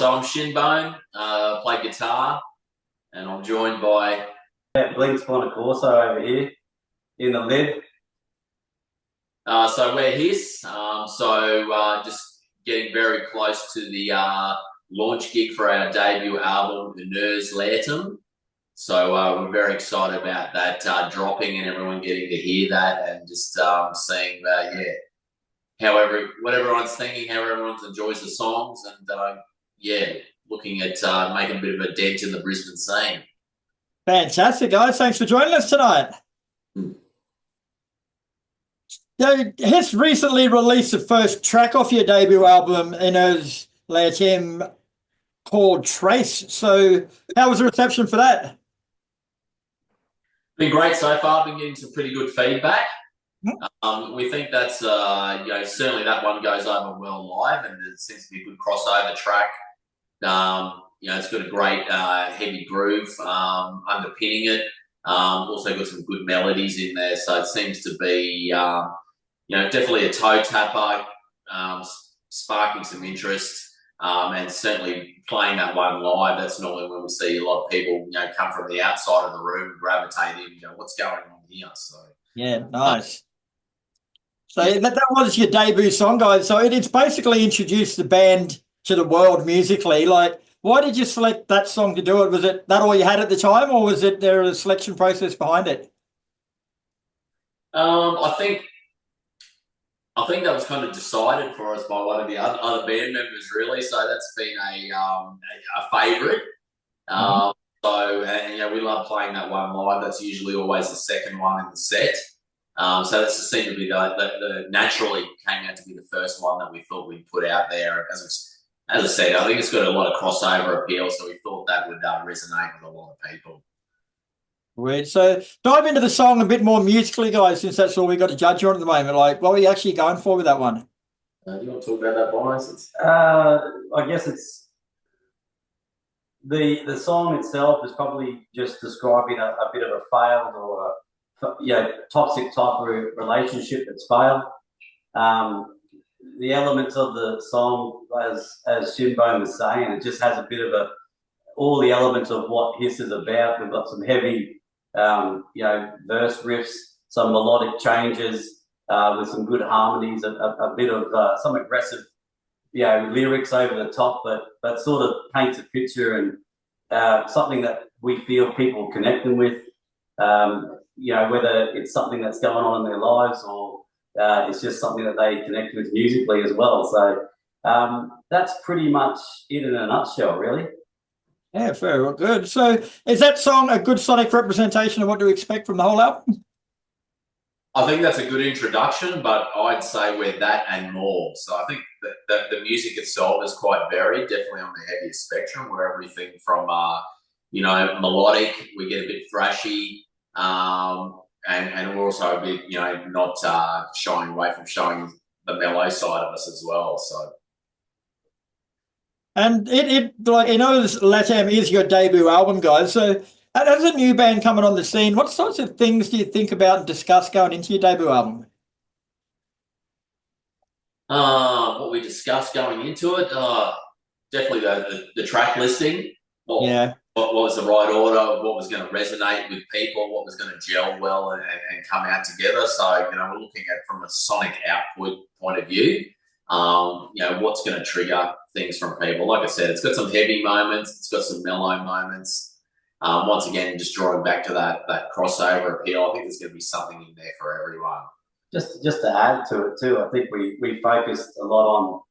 So I'm Shinbone, play guitar, and I'm joined by BLINX over here in the lid. So we're HISS. Just getting very close to the launch gig for our debut album, Enoz Latem. So we're very excited about that dropping and everyone getting to hear that and just seeing what everyone's thinking, how everyone enjoys the songs, and looking at making a bit of a dent in the Brisbane scene. Fantastic, guys. Thanks for joining us tonight. HISS recently released the first track off your debut album, Enoz Latem, called Trace. So how was the reception for that? Been great so far. Been getting some pretty good feedback. We think that's certainly that one goes over well live, and it seems to be a good crossover track. It's got a great heavy groove underpinning it. Also got some good melodies in there, so it seems to be definitely a toe tapper, sparking some interest, and certainly playing that one live. That's normally when we see a lot of people come from the outside of the room and gravitate in. What's going on here? So yeah, nice. So that was your debut song, guys. So it's basically introduced the band to the world musically. Like, why did you select that song to do it? Was it that all you had at the time, or was there a selection process behind it? I think that was kind of decided for us by one of the other band members, really. So that's been a favourite. We love playing that one live. That's usually always the second one in the set. So that's just seemed to be the naturally came out to be the first one that we thought we'd put out there. As I said, I think it's got a lot of crossover appeal, so we thought that would resonate with a lot of people. Great. So dive into the song a bit more musically, guys, since that's all we got to judge on at the moment. Like, what were you actually going for with that one? You want to talk about that, Boris? I guess it's the song itself is probably just describing a bit of a failed or a toxic type of relationship that's failed. The elements of the song, as Shinbone was saying, it just has a bit of all the elements of what HISS is about. We've got some heavy, verse riffs, some melodic changes with some good harmonies, a bit of some aggressive, lyrics over the top, but sort of paints a picture and something that we feel people connecting with. Whether it's something that's going on in their lives or it's just something that they connect with musically as well. So that's pretty much it in a nutshell, really. Yeah, very good. So is that song a good sonic representation of what to expect from the whole album? I think that's a good introduction, but I'd say we're that and more. So I think that the music itself is quite varied, definitely on the heavier spectrum, where everything from, melodic, we get a bit thrashy, and we're also a bit, not shying away from showing the mellow side of us as well. So, and Enoz Latem is your debut album, guys. So, as a new band coming on the scene, what sorts of things do you think about and discuss going into your debut album? What we discussed going into it, definitely the track listing. What was the right order, what was going to resonate with people, what was going to gel well and come out together. So, we're looking at from a sonic output point of view, what's going to trigger things from people. Like I said, it's got some heavy moments, it's got some mellow moments. Once again, just drawing back to that crossover appeal, I think there's going to be something in there for everyone. Just to add to it too, I think we focused a lot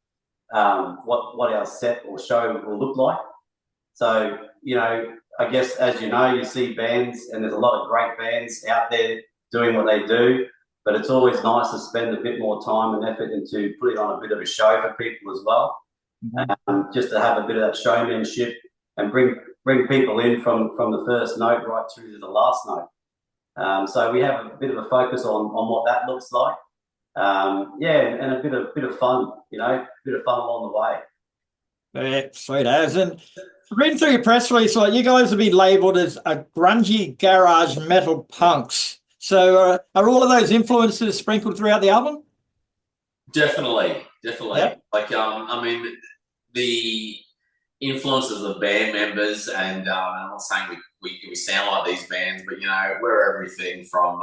on what our set or show will look like. So, I guess, as you see bands, and there's a lot of great bands out there doing what they do, but it's always nice to spend a bit more time and effort into putting on a bit of a show for people as well. Just to have a bit of that showmanship and bring people in from the first note right through to the last note. So we have a bit of a focus on what that looks like. And a bit of fun, a bit of fun along the way. Yeah, sweet as. And reading through your press release, you guys have been labelled as a grungy garage metal punks. So are all of those influences sprinkled throughout the album? Definitely. Yep. The influences of the band members, and I'm not saying we sound like these bands, but we're everything from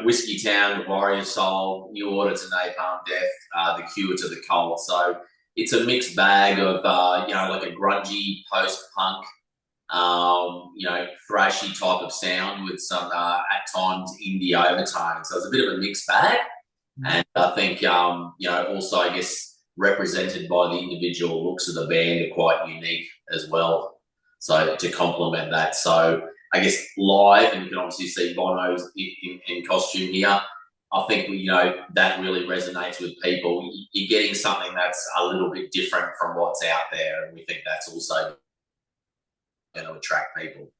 Whiskey Town to Warrior Soul, New Order to Napalm Death, The Cure to The Cult. So it's a mixed bag of like a grungy post-punk, thrashy type of sound with some at times indie overtones. So it's a bit of a mixed bag, and I think also I guess represented by the individual looks of the band are quite unique as well. So to complement that, so I guess live, and you can obviously see Bono's in costume here. I think that really resonates with people. You're getting something that's a little bit different from what's out there, and we think that's also going to attract people.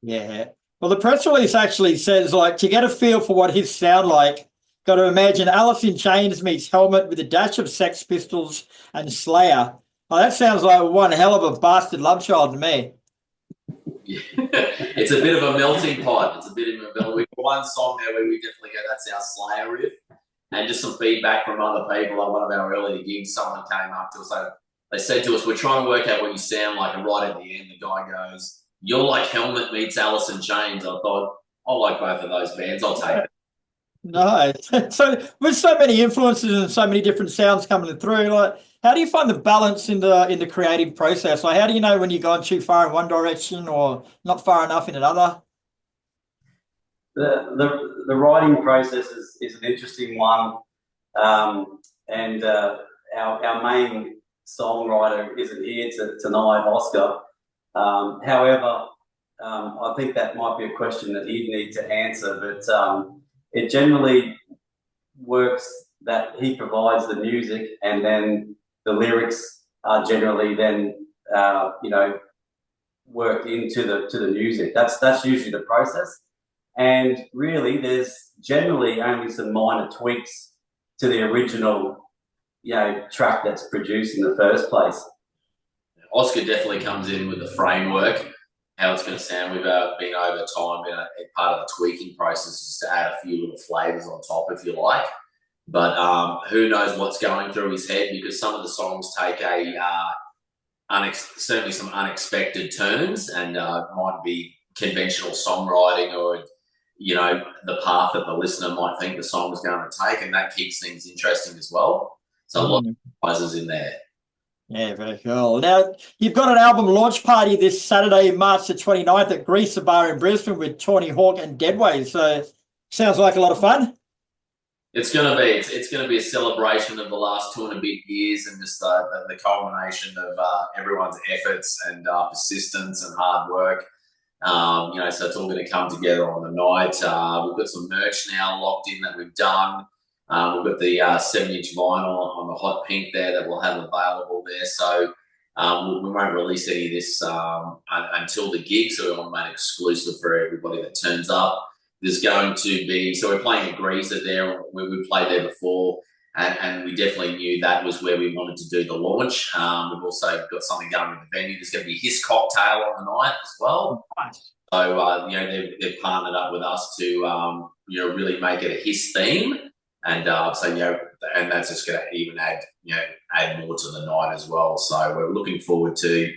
Yeah. Well, the press release actually says, like, to get a feel for what his sound like, got to imagine Alice in Chains meets Helmet with a dash of Sex Pistols and Slayer. Oh, that sounds like one hell of a bastard love child to me. Yeah. It's a bit of a melting pot. It's a bit of a melting. We've got one song there where we definitely go, that's our Slayer riff. And just some feedback from other people. On one of our earlier gigs, someone came up to us. They said to us, we're trying to work out what you sound like. And right at the end, the guy goes, you're like Helmet meets Alice in Chains. I thought, I like both of those bands. I'll take it. No. So with so many influences and so many different sounds coming through, like, how do you find the balance in the creative process? Like, how do you know when you've gone too far in one direction or not far enough in another? The writing process is an interesting one, and our main songwriter isn't here tonight, Oscar. However, I think that might be a question that he'd need to answer, but it generally works that he provides the music, and then the lyrics are generally then worked into the music. That's usually the process, and really there's generally only some minor tweaks to the original track that's produced in the first place. Oscar definitely comes in with the framework, how it's going to sound. We've been over time, part of the tweaking process is to add a few little flavours on top, if you like. But who knows what's going through his head, because some of the songs take certainly some unexpected turns, and might be conventional songwriting or the path that the listener might think the song is going to take, and that keeps things interesting as well. So a lot of surprises in there. Yeah, very cool. Now, you've got an album launch party this Saturday, March the 29th at Greaser Bar in Brisbane with Tawny Hawk and Dedway. So sounds like a lot of fun. It's going to be. It's going to be a celebration of the last 2 and a bit years, and just the culmination of everyone's efforts and persistence and hard work. So it's all going to come together on the night. We've got some merch now locked in that we've done. We've got the 7-inch vinyl on the hot pink there that we'll have available there. So we won't release any of this until the gig, so we want to make it exclusive for everybody that turns up. There's going to be, so we're playing at Greaser there, where we played there before, and we definitely knew that was where we wanted to do the launch. We've also got something going with the venue. There's going to be HISS cocktail on the night as well. Nice. So they've partnered up with us to really make it a HISS theme. And and that's just going to even add more to the night as well. So we're looking forward to,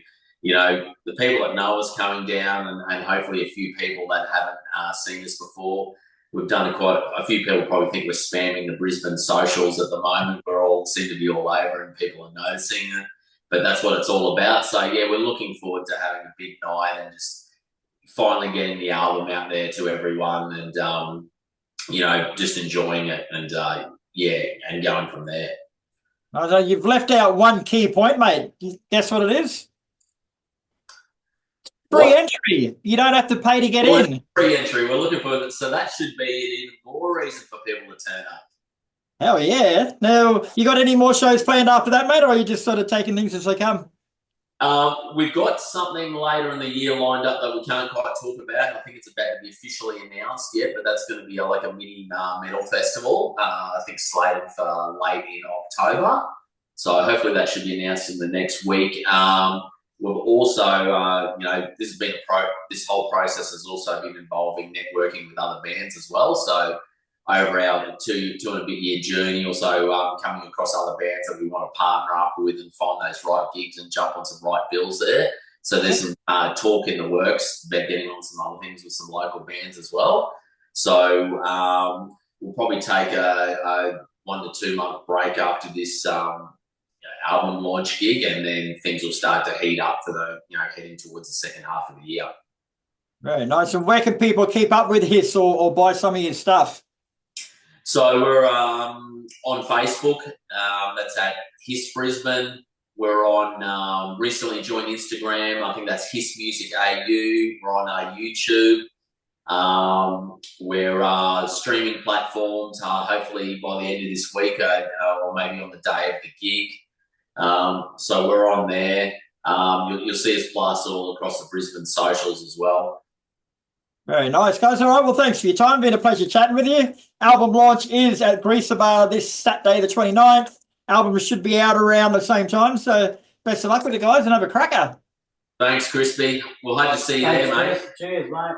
the people that know us coming down, and hopefully a few people that haven't seen us before. We've done quite a few people probably think we're spamming the Brisbane socials at the moment. We're all seem to be all over, and people are noticing it. But that's what it's all about. So yeah, we're looking forward to having a big night and just finally getting the album out there to everyone, and just enjoying it, and and going from there. So you've left out one key point, mate. Guess what it is? Free entry. You don't have to pay to get in. Free entry. We're looking for it. So that should be an even more reason for people to turn up. Hell yeah. Now, you got any more shows planned after that, mate, or are you just sort of taking things as they come? We've got something later in the year lined up that we can't quite talk about. I think it's about to be officially announced yet, but that's going to be like a mini metal festival. I think slated for late in October. So hopefully that should be announced in the next week. We've also, this whole process has also been involving networking with other bands as well. So over our two and a bit year journey, also coming across other bands that we want to partner up with and find those right gigs and jump on some right bills there. So there's some talk in the works about getting on some other things with some local bands as well. So we'll probably take a 1 to 2 month break after this album launch gig, and then things will start to heat up for the heading towards the second half of the year. Very nice. And where can people keep up with HISS or buy some of your stuff? So we're on Facebook. That's at HISS Brisbane. We're on recently joined Instagram. I think that's HISS Music AU. We're on YouTube. We're streaming platforms. Hopefully by the end of this week, or maybe on the day of the gig. So we're on there. You'll see us plus all across the Brisbane socials as well. Very nice, guys. All right, well, thanks for your time. Been a pleasure chatting with you. Album launch is at Greaser Bar this Saturday, the 29th. Album should be out around the same time. So best of luck with it, guys, and have a cracker. Thanks, Crispy. We'll hope to see you there, mate. Cheers, mate.